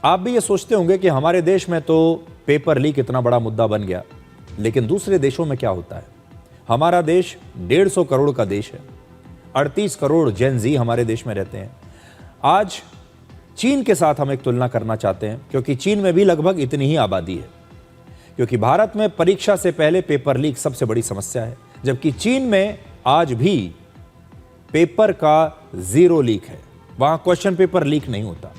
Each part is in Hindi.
आप भी ये सोचते होंगे कि हमारे देश में तो पेपर लीक इतना बड़ा मुद्दा बन गया, लेकिन दूसरे देशों में क्या होता है? हमारा देश 150 करोड़ का देश है। 38 करोड़ जेन जी हमारे देश में रहते हैं। आज चीन के साथ हम एक तुलना करना चाहते हैं, क्योंकि चीन में भी लगभग इतनी ही आबादी है। क्योंकि भारत में परीक्षा से पहले पेपर लीक सबसे बड़ी समस्या है, जबकि चीन में आज भी पेपर का 0 लीक है। वहां क्वेश्चन पेपर लीक नहीं होता।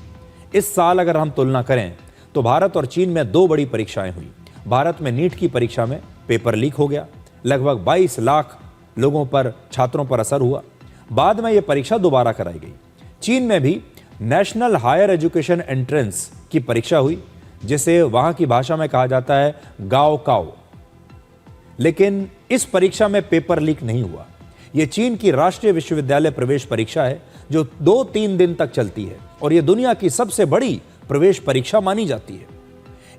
इस साल अगर हम तुलना करें तो भारत और चीन में 2 बड़ी परीक्षाएं हुई। भारत में नीट की परीक्षा में पेपर लीक हो गया, लगभग 22 लाख लोगों पर, छात्रों पर असर हुआ। बाद में यह परीक्षा दोबारा कराई गई। चीन में भी नेशनल हायर एजुकेशन एंट्रेंस की परीक्षा हुई, जिसे वहां की भाषा में कहा जाता है गाओ काओ। लेकिन इस परीक्षा में पेपर लीक नहीं हुआ। यह चीन की राष्ट्रीय विश्वविद्यालय प्रवेश परीक्षा है, जो 2-3 दिन तक चलती है और यह दुनिया की सबसे बड़ी प्रवेश परीक्षा मानी जाती है।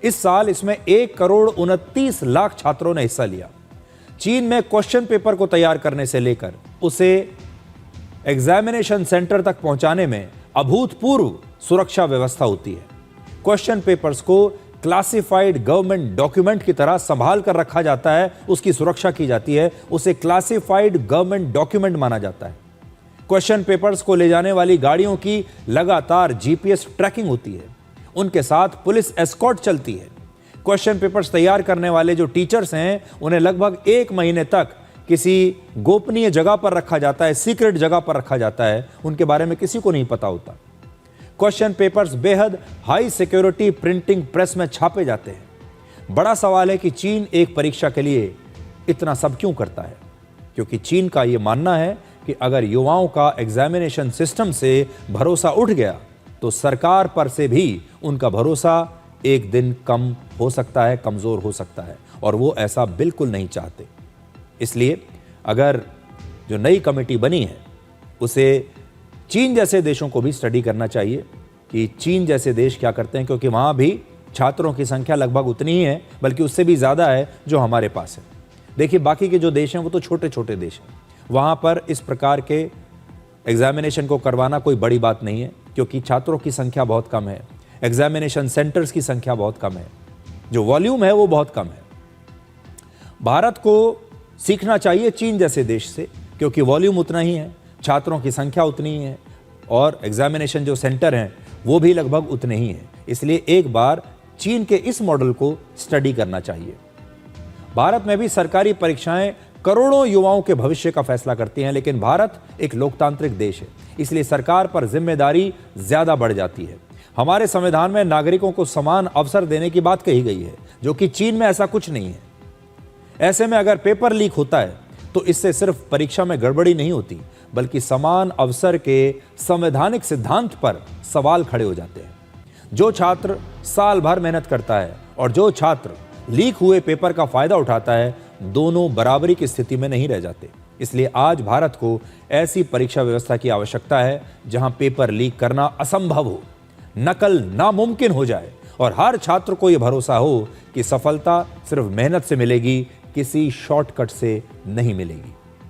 इस साल इसमें 1 करोड़ 29 लाख छात्रों ने हिस्सा लिया। चीन में क्वेश्चन पेपर को तैयार करने से लेकर उसे एग्जामिनेशन सेंटर तक पहुंचाने में अभूतपूर्व सुरक्षा व्यवस्था होती है। क्वेश्चन पेपर्स को क्लासिफाइड गवर्नमेंट डॉक्यूमेंट की तरह संभाल कर रखा जाता है, उसकी सुरक्षा की जाती है, उसे क्लासिफाइड गवर्नमेंट डॉक्यूमेंट माना जाता है। क्वेश्चन पेपर्स को ले जाने वाली गाड़ियों की लगातार जीपीएस ट्रैकिंग होती है, उनके साथ पुलिस एस्कॉर्ट चलती है। क्वेश्चन पेपर्स तैयार करने वाले जो टीचर्स हैं, उन्हें लगभग 1 महीने तक किसी गोपनीय जगह पर रखा जाता है, सीक्रेट जगह पर रखा जाता है, उनके बारे में किसी को नहीं पता होता। क्वेश्चन पेपर्स बेहद हाई सिक्योरिटी प्रिंटिंग प्रेस में छापे जाते हैं। बड़ा सवाल है कि चीन एक परीक्षा के लिए इतना सब क्यों करता है? क्योंकि चीन का यह मानना है कि अगर युवाओं का एग्जामिनेशन सिस्टम से भरोसा उठ गया तो सरकार पर से भी उनका भरोसा एक दिन कम हो सकता है, कमजोर हो सकता है, और वो ऐसा बिल्कुल नहीं चाहते। इसलिए अगर जो नई कमेटी बनी है उसे चीन जैसे देशों को भी स्टडी करना चाहिए कि चीन जैसे देश क्या करते हैं, क्योंकि वहाँ भी छात्रों की संख्या लगभग उतनी ही है, बल्कि उससे भी ज़्यादा है जो हमारे पास है। देखिए, बाकी के जो देश हैं वो तो छोटे छोटे देश हैं। वहाँ पर इस प्रकार के एग्जामिनेशन को करवाना कोई बड़ी बात नहीं है, क्योंकि छात्रों की संख्या बहुत कम है, एग्जामिनेशन सेंटर्स की संख्या बहुत कम है, जो वॉल्यूम है वो बहुत कम है। भारत को सीखना चाहिए चीन जैसे देश से, क्योंकि वॉल्यूम उतना ही है, छात्रों की संख्या उतनी ही है, और एग्जामिनेशन जो सेंटर हैं वो भी लगभग उतने ही हैं। इसलिए एक बार चीन के इस मॉडल को स्टडी करना चाहिए। भारत में भी सरकारी परीक्षाएं करोड़ों युवाओं के भविष्य का फैसला करती हैं, लेकिन भारत एक लोकतांत्रिक देश है, इसलिए सरकार पर जिम्मेदारी ज्यादा बढ़ जाती है। हमारे संविधान में नागरिकों को समान अवसर देने की बात कही गई है, जो कि चीन में ऐसा कुछ नहीं है। ऐसे में अगर पेपर लीक होता है तो इससे सिर्फ परीक्षा में गड़बड़ी नहीं होती, बल्कि समान अवसर के संवैधानिक सिद्धांत पर सवाल खड़े हो जाते हैं। जो छात्र साल भर मेहनत करता है और जो छात्र लीक हुए पेपर का फायदा उठाता है, दोनों बराबरी की स्थिति में नहीं रह जाते। इसलिए आज भारत को ऐसी परीक्षा व्यवस्था की आवश्यकता है जहां पेपर लीक करना असंभव हो, नकल नामुमकिन हो जाए, और हर छात्र को यह भरोसा हो कि सफलता सिर्फ मेहनत से मिलेगी, किसी शॉर्टकट से नहीं मिलेगी।